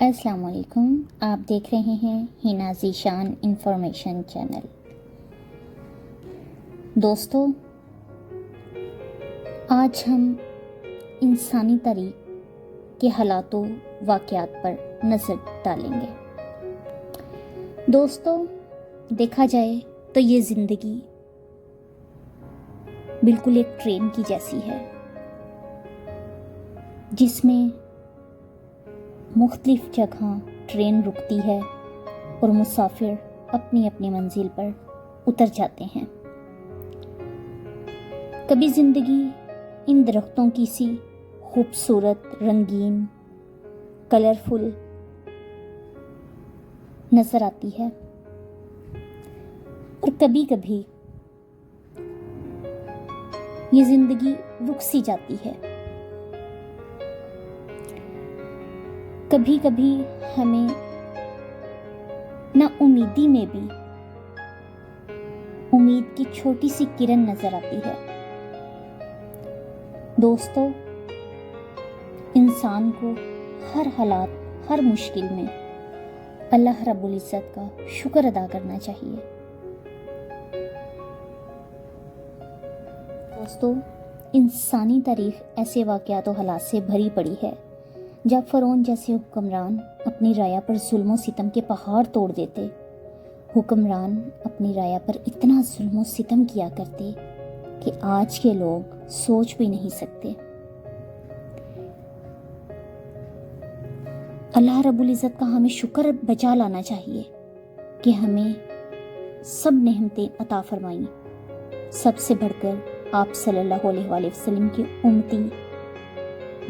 अस्सलाम वालेकुम। आप देख रहे हैं हिना ज़ीशान इंफॉर्मेशन चैनल। दोस्तों, आज हम इंसानी तारीख़ के हालातों वाक़यात पर नज़र डालेंगे। दोस्तों, देखा जाए तो ये ज़िंदगी बिल्कुल एक ट्रेन की जैसी है जिसमें मुख्तलिफ जगह ट्रेन रुकती है और मुसाफिर अपनी अपनी मंजिल पर उतर जाते हैं। कभी ज़िंदगी इन दरख्तों की सी खूबसूरत, रंगीन, कलरफुल नज़र आती है और कभी कभी ये ज़िंदगी रुक सी जाती है। कभी कभी हमें ना उम्मीदी में भी उम्मीद की छोटी सी किरण नजर आती है। दोस्तों, इंसान को हर हालात, हर मुश्किल में अल्लाह रब्बुल इज़्ज़त का शुक्र अदा करना चाहिए। दोस्तों, इंसानी तारीख ऐसे वाक़यात और हालात से भरी पड़ी है जब फ़िरौन जैसे हुक्मरान अपनी राया पर जुल्म सितम के पहाड़ तोड़ देते। हुक्मरान अपनी राया पर इतना जुल्म सितम किया करते कि आज के लोग सोच भी नहीं सकते। अल्लाह रब्बुल इज़्ज़त का हमें शुक्र बजा लाना चाहिए कि हमें सब नेमतें अता फरमाई। सबसे बढ़कर आप सल्लल्लाहु अलैहि वसल्लम की उम्मती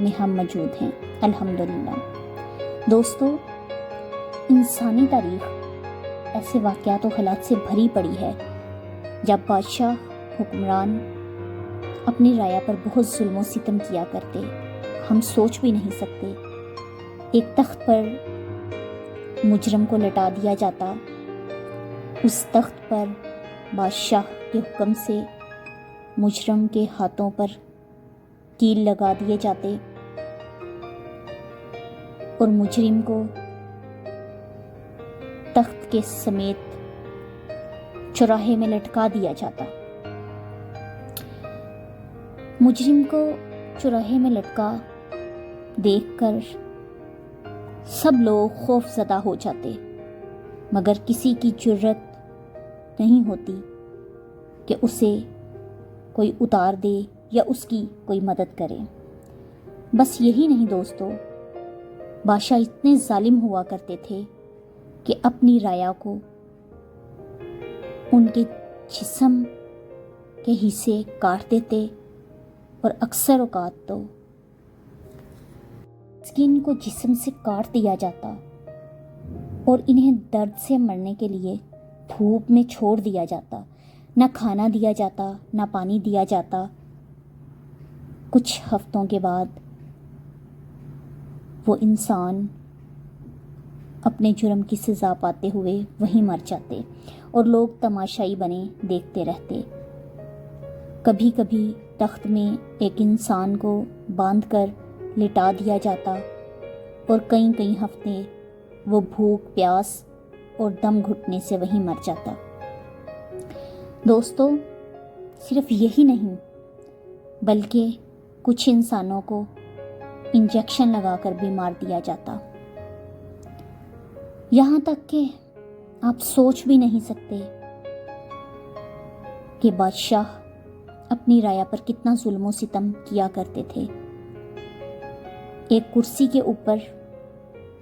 में हम मौजूद हैं, अल्हम्दुलिल्लाह। दोस्तों, इंसानी तारीख ऐसे वाक़यात और हालात से भरी पड़ी है जब बादशाह, हुक्मरान अपनी राया पर बहुत जुल्म सितम किया करते। हम सोच भी नहीं सकते। एक तख्त पर मुजरम को लटा दिया जाता, उस तख्त पर बादशाह के हुक्म से मुजरम के हाथों पर कील लगा दिए जाते और मुजरिम को तख्त के समेत चौराहे में लटका दिया जाता। मुजरिम को चौराहे में लटका देखकर सब लोग खौफज़दा हो जाते, मगर किसी की जुर्रत नहीं होती कि उसे कोई उतार दे या उसकी कोई मदद करे। बस यही नहीं दोस्तों, बादशाह इतने जालिम हुआ करते थे कि अपनी राया को उनके जिस्म के हिस्से काट देते और अक्सर औकात तो स्किन को जिस्म से काट दिया जाता और इन्हें दर्द से मरने के लिए धूप में छोड़ दिया जाता। ना खाना दिया जाता, ना पानी दिया जाता। कुछ हफ्तों के बाद वो इंसान अपने जुर्म की सज़ा पाते हुए वहीं मर जाते और लोग तमाशाई बने देखते रहते। कभी कभी तख्त में एक इंसान को बांधकर लिटा दिया जाता और कई कई हफ्ते वो भूख, प्यास और दम घुटने से वहीं मर जाता। दोस्तों, सिर्फ यही नहीं बल्कि कुछ इंसानों को इंजेक्शन लगाकर भी मार दिया जाता। यहाँ तक कि आप सोच भी नहीं सकते कि बादशाह अपनी राया पर कितना जुल्म सितम किया करते थे। एक कुर्सी के ऊपर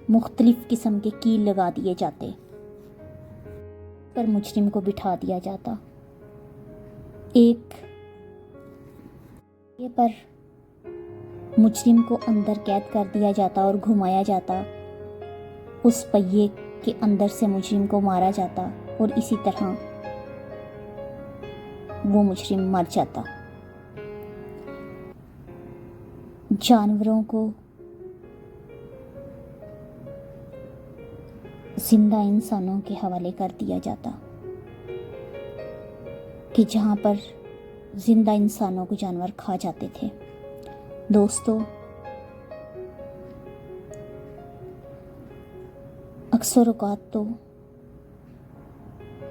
मुख्तलिफ किस्म के कील लगा दिए जाते, पर मुजरिम को बिठा दिया जाता। एक ये पर मुजरिम को अंदर कैद कर दिया जाता और घुमाया जाता। उस पहिए के अंदर से मुजरिम को मारा जाता और इसी तरह वो मुजरिम मर जाता। जानवरों को जिंदा इंसानों के हवाले कर दिया जाता कि जहाँ पर जिंदा इंसानों को जानवर खा जाते थे। दोस्तों, अक्सर औक़ात तो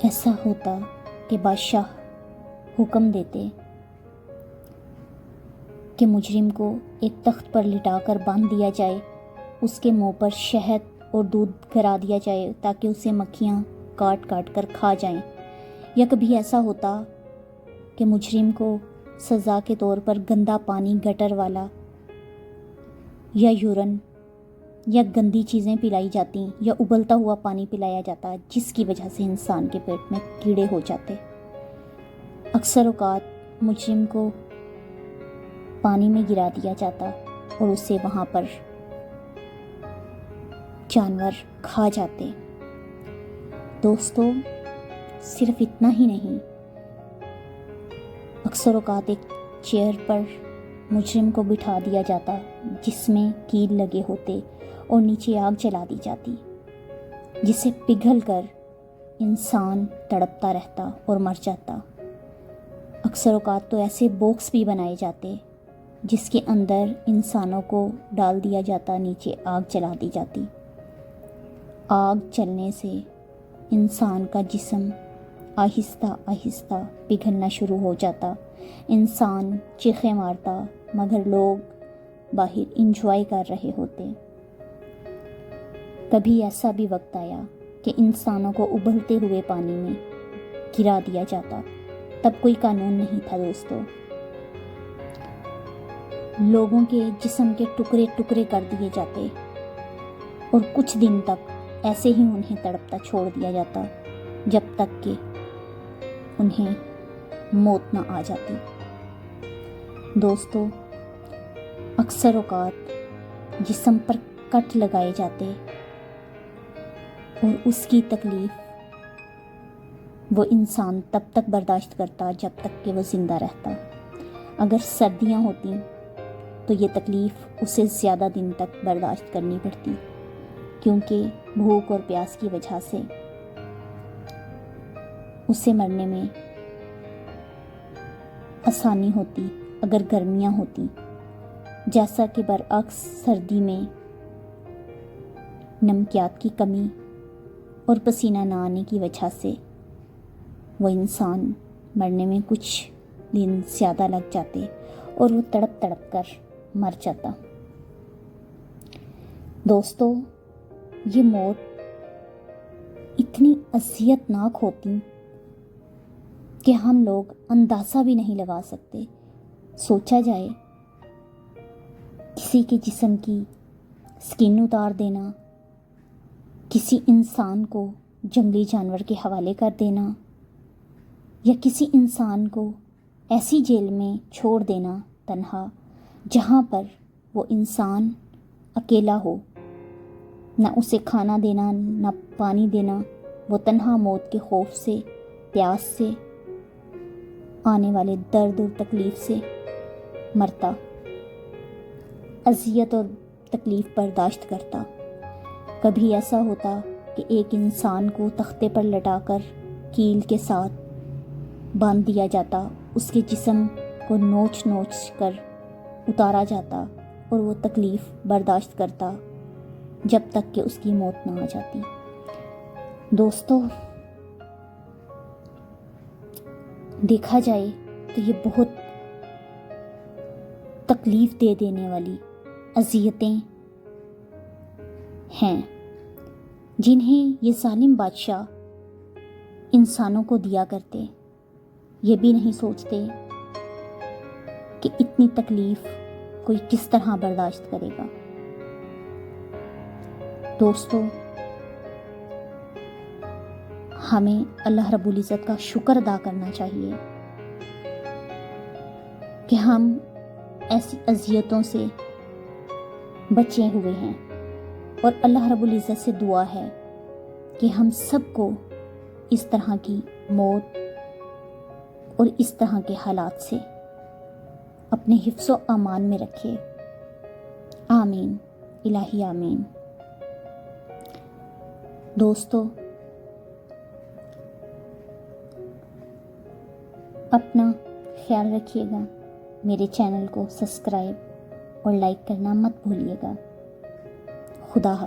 ऐसा होता कि बादशाह हुक्म देते कि मुजरिम को एक तख्त पर लिटाकर बांध दिया जाए, उसके मुंह पर शहद और दूध गिरा दिया जाए ताकि उसे मक्खियाँ काट काट कर खा जाएं। या कभी ऐसा होता कि मुजरिम को सज़ा के तौर पर गंदा पानी गटर वाला या यूरन या गंदी चीज़ें पिलाई जाती या उबलता हुआ पानी पिलाया जाता, जिसकी वजह से इंसान के पेट में कीड़े हो जाते। अक्सर औक़ात मुजरिम को पानी में गिरा दिया जाता और उसे वहाँ पर जानवर खा जाते। दोस्तों, सिर्फ इतना ही नहीं, अक्सर औक़ात एक चेयर पर मुजरिम को बिठा दिया जाता जिसमें कील लगे होते और नीचे आग जला दी जाती, जिसे पिघल कर इंसान तड़पता रहता और मर जाता। अक्सर औक़ात तो ऐसे बॉक्स भी बनाए जाते जिसके अंदर इंसानों को डाल दिया जाता, नीचे आग जला दी जाती। आग जलने से इंसान का जिस्म आहिस्ता आहिस्ता पिघलना शुरू हो जाता, इंसान चीखें मारता, मगर लोग बाहर इंजॉय कर रहे होते। कभी ऐसा भी वक्त आया कि इंसानों को उबलते हुए पानी में गिरा दिया जाता, तब कोई कानून नहीं था दोस्तों। लोगों के जिस्म के टुकड़े टुकड़े कर दिए जाते और कुछ दिन तक ऐसे ही उन्हें तड़पता छोड़ दिया जाता जब तक कि उन्हें मौत न आ जाती। दोस्तों, अक्सर औक़ात जिस्म पर कट लगाए जाते और उसकी तकलीफ़ वो इंसान तब तक बर्दाश्त करता जब तक कि वो ज़िंदा रहता। अगर सर्दियाँ होती तो ये तकलीफ़ उसे ज़्यादा दिन तक बर्दाश्त करनी पड़ती, क्योंकि भूख और प्यास की वजह से उसे मरने में आसानी होती अगर गर्मियाँ होती। जैसा कि बरअक्स सर्दी में नमकियात की कमी और पसीना ना आने की वजह से वो इंसान मरने में कुछ दिन ज़्यादा लग जाते और वो तड़प तड़प कर मर जाता। दोस्तों, ये मौत इतनी अज़ियतनाक होती कि हम लोग अंदाज़ा भी नहीं लगा सकते। सोचा जाए, किसी के जिस्म की स्किन उतार देना, किसी इंसान को जंगली जानवर के हवाले कर देना, या किसी इंसान को ऐसी जेल में छोड़ देना तन्हा, जहाँ पर वो इंसान अकेला हो, ना उसे खाना देना ना पानी देना, वो तन्हा मौत के खौफ से, प्यास से, आने वाले दर्द और तकलीफ़ से मरता, अज़ियत और तकलीफ़ बर्दाश्त करता। कभी ऐसा होता कि एक इंसान को तख्ते पर लटाकर कील के साथ बांध दिया जाता, उसके जिस्म को नोच नोच कर उतारा जाता और वो तकलीफ़ बर्दाश्त करता जब तक कि उसकी मौत ना आ जाती। दोस्तों, देखा जाए तो ये बहुत तकलीफ़ दे देने वाली अज़ियतें हैं जिन्हें ये ज़ालिम बादशाह इंसानों को दिया करते। ये भी नहीं सोचते कि इतनी तकलीफ़ कोई किस तरह बर्दाश्त करेगा। दोस्तों, हमें अल्लाह रब्बुल इज़्ज़त का शुक्र अदा करना चाहिए कि हम ऐसी अज़ियतों से बचे हुए हैं, और अल्लाह रब्बुल इज़्ज़त से दुआ है कि हम सबको इस तरह की मौत और इस तरह के हालात से अपने हिफ्ज़ व अमान में रखे। आमीन, इलाही आमीन। दोस्तों, अपना ख्याल रखिएगा, मेरे चैनल को सब्सक्राइब और लाइक करना मत भूलिएगा। खुदा हाफ़िज़।